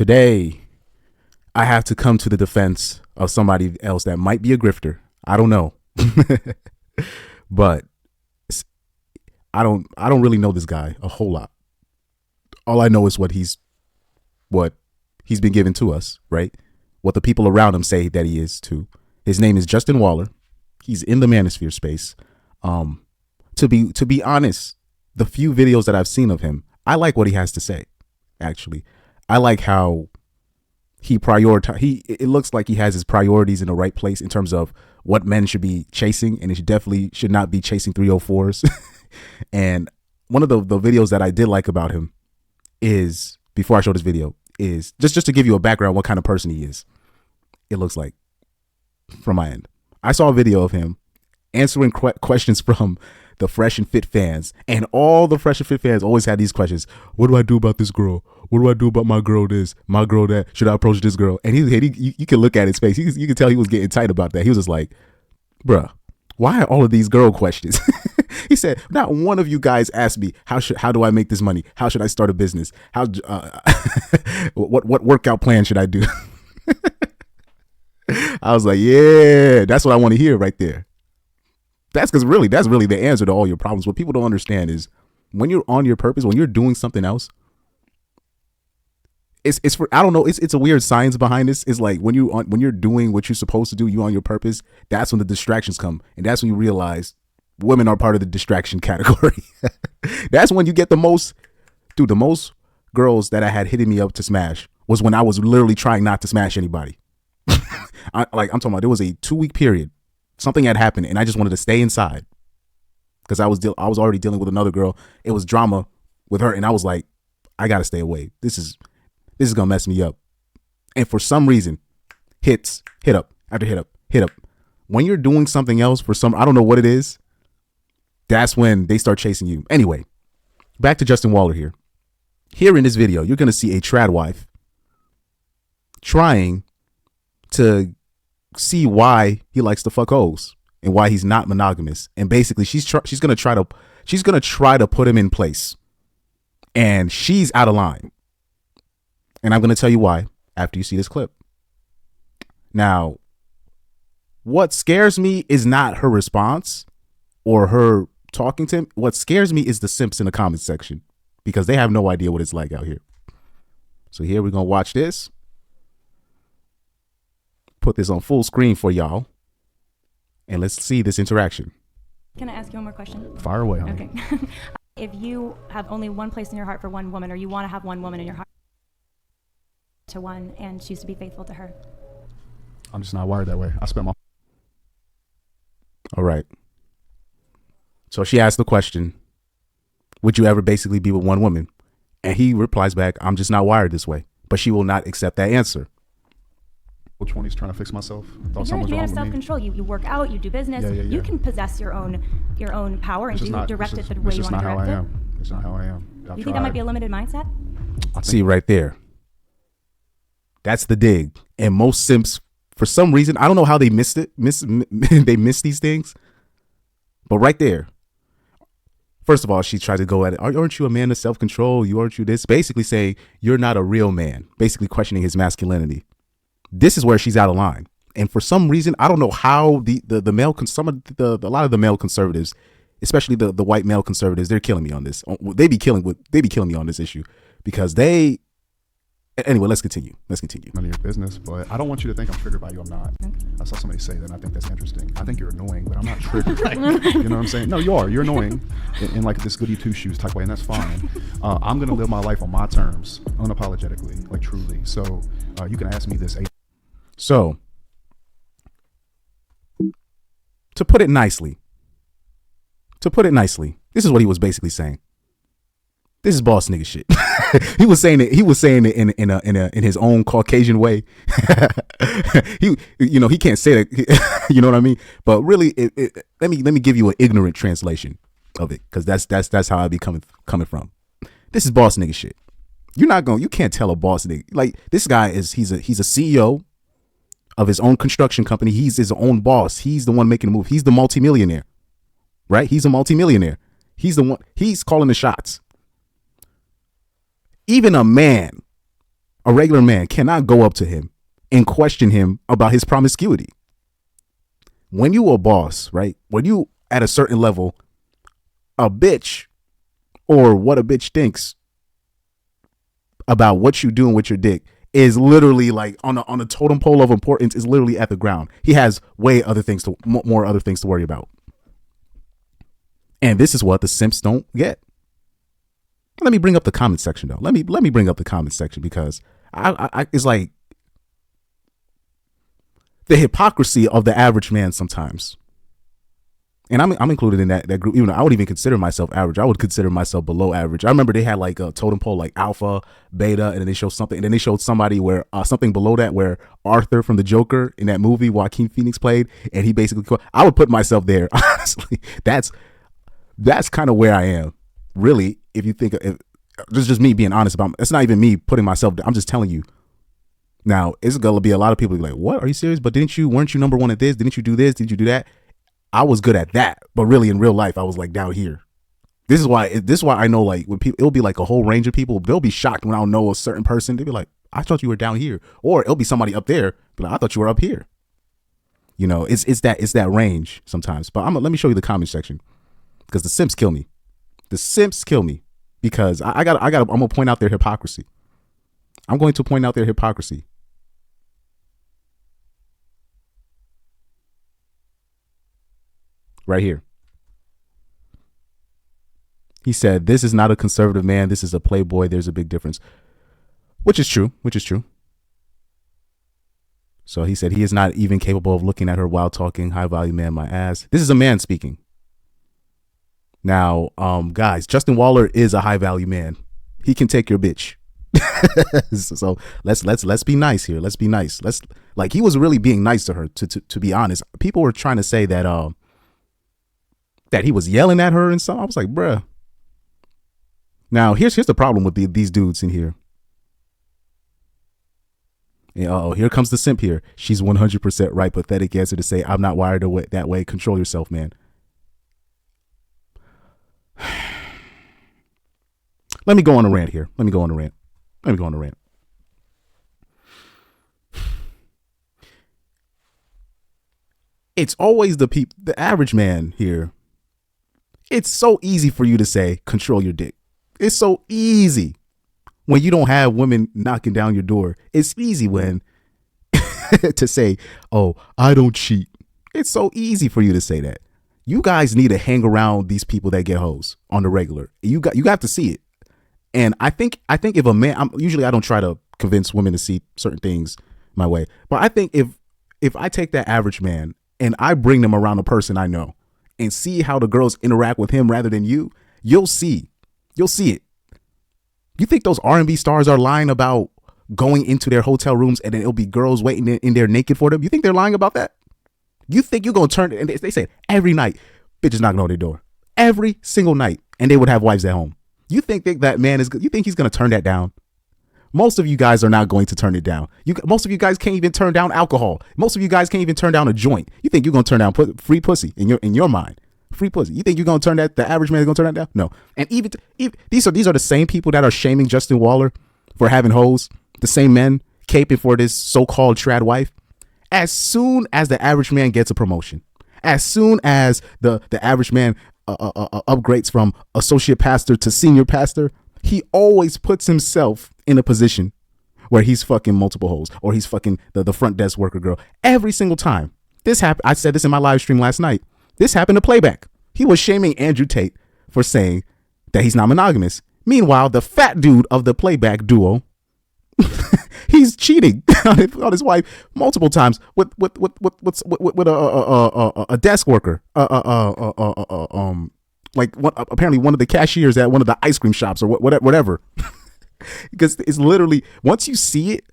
Today, I have to come to the defense of somebody else that might be a grifter. I don't know. But I don't really know this guy a whole lot. All I know is what he's been given to us, right? What the people around him say that he is too. His name is Justin Waller. He's in the manosphere space. To be honest, the few videos that I've seen of him, I like what he has to say. Actually, I like how he prioritize. It looks like he has his priorities in the right place in terms of what men should be chasing, and it definitely should not be chasing 304s. And one of the videos that I did like about him is, before I show this video, is just to give you a background what kind of person he is. It looks like from my end. I saw a video of him answering questions from the Fresh and Fit fans, and all the Fresh and Fit fans always had these questions. What do I do about this girl? What do I do about my girl this, my girl that? Should I approach this girl? And you can look at his face. You can tell he was getting tight about that. He was just like, bruh, why are all of these girl questions? He said, not one of you guys asked me, how do I make this money? How should I start a business? What workout plan should I do? I was like, yeah, that's what I want to hear right there. That's really the answer to all your problems. What people don't understand is when you're on your purpose, when you're doing something else, it's for, I don't know, it's a weird science behind this. It's like when you're doing what you're supposed to do, you on your purpose, that's when the distractions come. And that's when you realize women are part of the distraction category. That's when you get the most girls that I had hitting me up to smash was when I was literally trying not to smash anybody. I'm talking about, there was a 2-week period. Something had happened and I just wanted to stay inside because I was already dealing with another girl. It was drama with her. And I was like, I got to stay away. This is going to mess me up. And for some reason, hit up after hit up. When you're doing something else I don't know what it is, that's when they start chasing you. Anyway, back to Justin Waller here. Here in this video, you're going to see a trad wife trying to see why he likes to fuck hoes and why he's not monogamous. And basically she's going to try to put him in place, and she's out of line. And I'm going to tell you why after you see this clip. Now, what scares me is not her response or her talking to him. What scares me is the simps in the comments section, because they have no idea what it's like out here. So here we're going to watch this. Put this on full screen for y'all, and let's see this interaction. Can I ask you one more question? Fire away, honey. Okay. If you have only one place in your heart for one woman, or you want to have one woman in your heart to one and choose to be faithful to her? I'm just not wired that way. I spent my... All right. So she asked the question, would you ever basically be with one woman? And he replies back, I'm just not wired this way. But she will not accept that answer. 20s trying to fix myself. You're a man of self-control. You work out, you do business. Yeah. You can possess your own power and direct it the way you want to direct it. It's not how I am. You think that might be a limited mindset? See right there. That's the dig. And most simps, for some reason, I don't know how they missed it. They missed these things. But right there. First of all, she tried to go at it. Aren't you a man of self-control? Aren't you this? Basically saying you're not a real man. Basically questioning his masculinity. This is where she's out of line. And for some reason, I don't know how a lot of the male conservatives, especially the white male conservatives, they're killing me on this. They be killing me on this issue because anyway, let's continue. None of your business, but I don't want you to think I'm triggered by you. I'm not. I saw somebody say that, and I think that's interesting. I think you're annoying, but I'm not triggered. You know what I'm saying? No, you are. You're annoying in like this goody two shoes type way, and that's fine. I'm going to live my life on my terms, unapologetically, like truly. So you can ask me this. So, to put it nicely, this is what he was basically saying. This is boss nigga shit. He was saying it in his own Caucasian way. He can't say that. You know what I mean? But really, let me give you an ignorant translation of it, because that's how I be coming from. This is boss nigga shit. You can't tell a boss nigga, like, this guy he's a CEO of his own construction company. He's his own boss. He's the one making the move. He's the multimillionaire, right? He's a multimillionaire. He's the one, he's calling the shots. Even a man A regular man cannot go up to him and question him about his promiscuity. When you a boss, right? When you at a certain level, a bitch or what a bitch thinks about what you doing with your dick is literally like on a totem pole of importance is literally at the ground. He has more other things to worry about. And this is what the simps don't get. Let me bring up the comment section though. Let me bring up the comment section because I it's like the hypocrisy of the average man sometimes. And I'm included in that group. Even though I would even consider myself average. I would consider myself below average. I remember they had like a totem pole like alpha, beta, and then they showed something. And then they showed somebody where something below that where Arthur from the Joker in that movie Joaquin Phoenix played, and he basically I would put myself there. Honestly, that's kind of where I am. Really, if you think this is just me being honest about. It's not even me putting myself. I'm just telling you. Now it's gonna be a lot of people like, "What? Are you serious? But weren't you number one at this? Didn't you do this? Did you do that?" I was good at that, but really in real life, I was like down here. This is why I know like when people, it'll be like a whole range of people. They'll be shocked when I don't know a certain person. They'll be like, "I thought you were down here," or it'll be somebody up there. Be like, "I thought you were up here." You know, it's that range sometimes. But let me show you the comment section because the simps kill me. The simps kill me because I'm gonna point out their hypocrisy. I'm going to point out their hypocrisy. Right here. He said, "This is not a conservative man. This is a playboy. There's a big difference." Which is true. So he said he is not even capable of looking at her while talking. High value man, my ass. This is a man speaking. Now, guys, Justin Waller is a high value man. He can take your bitch. So let's be nice here. Let's be nice. He was really being nice to her. To be honest, people were trying to say that that he was yelling at her and so I was like, bruh. Now here's the problem with these dudes in here. Yeah, here comes the simp here. She's 100% right. Pathetic answer to say, "I'm not wired that way. Control yourself, man." Let me go on a rant here. It's always the average man here. It's so easy for you to say, "Control your dick." It's so easy when you don't have women knocking down your door. It's easy when to say, "Oh, I don't cheat." It's so easy for you to say that. You guys need to hang around these people that get hoes on the regular. You got to see it. And I think if a man, I don't try to convince women to see certain things my way, but I think if I take that average man and I bring them around a person I know and see how the girls interact with him rather than you'll see it. You think those R&B stars are lying about going into their hotel rooms and then it'll be girls waiting in there naked for them? You think they're lying about that? You think you're going to turn, and they say every night, bitches knocking on their door. Every single night. And they would have wives at home. You think that man you think he's going to turn that down? Most of you guys are not going to turn it down. Most of you guys can't even turn down alcohol. Most of you guys can't even turn down a joint. You think you're going to turn down free pussy in your mind? Free pussy. You think you're going to turn that, the average man is going to turn that down? No. And even these are the same people that are shaming Justin Waller for having hoes. The same men caping for this so-called trad wife. As soon as the average man gets a promotion, as soon as the average man upgrades from associate pastor to senior pastor, he always puts himself in a position where he's fucking multiple hoes or he's fucking the front desk worker girl. Every single time. This happened. I said this in my live stream last night. This happened to Playback. He was shaming Andrew Tate for saying that he's not monogamous. Meanwhile, the fat dude of the Playback duo, he's cheating on his wife multiple times with a desk worker, apparently one of the cashiers at one of the ice cream shops or whatever. Because it's literally, once you see it,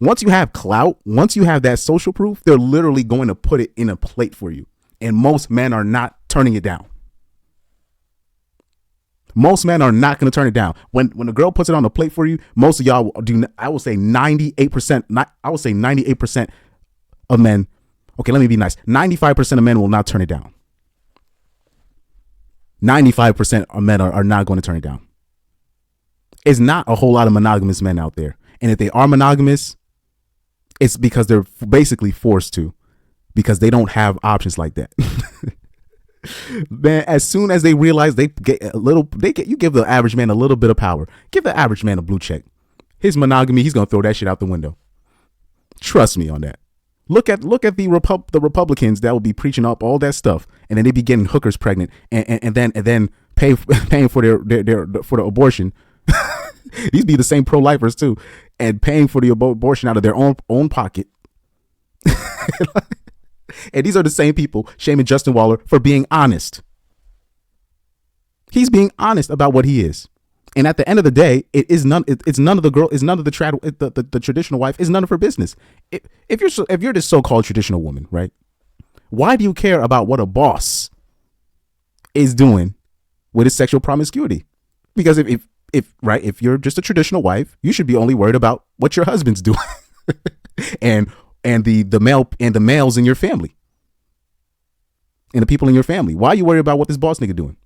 once you have clout, once you have that social proof, they're literally going to put it in a plate for you. And most men are not turning it down. Most men are not going to turn it down. When a girl puts it on a plate for you, most of y'all do. I will say 98%. I will say 98% of men. Okay, let me be nice. 95% of men will not turn it down. 95% of men are not going to turn it down. It's not a whole lot of monogamous men out there. And if they are monogamous, it's because they're basically forced to, because they don't have options like that. Man, as soon as they realize they get a little, you give the average man a little bit of power. Give the average man a blue check. His monogamy, he's gonna throw that shit out the window. Trust me on that. Look at the Republicans that will be preaching up all that stuff, and then they be getting hookers pregnant, and then paying for their for the abortion. These be the same pro-lifers too, and paying for the abortion out of their own pocket. And these are the same people shaming Justin Waller for being honest. He's being honest about what he is. And at the end of the day, it's none of the traditional wife is none of her business. If you're this so-called traditional woman, right? Why do you care about what a boss is doing with his sexual promiscuity? Because if you're just a traditional wife, you should be only worried about what your husband's doing. and the males in your family. And the people in your family. Why are you worried about what this boss nigga doing?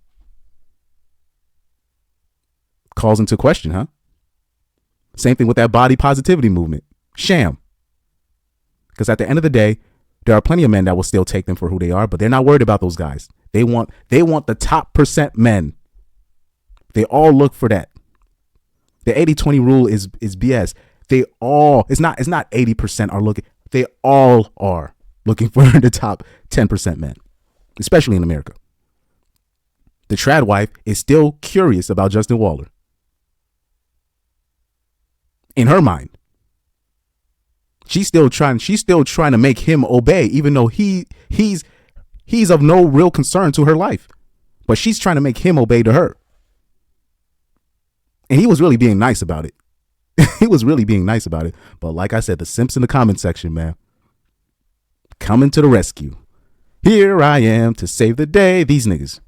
Calls into question, huh? Same thing with that body positivity movement. Sham. Because at the end of the day, there are plenty of men that will still take them for who they are, but they're not worried about those guys. They want the top % men. They all look for that. The 80-20 rule is BS. It's not 80% are looking. They all are looking for the top 10% men, especially in America. The trad wife is still curious about Justin Waller. In her mind, she's still trying to make him obey, even though he's of no real concern to her life. But she's trying to make him obey to her. And he was really being nice about it. He was really being nice about it. But like I said, the simps in the comment section, man, coming to the rescue. Here I am to save the day. These niggas.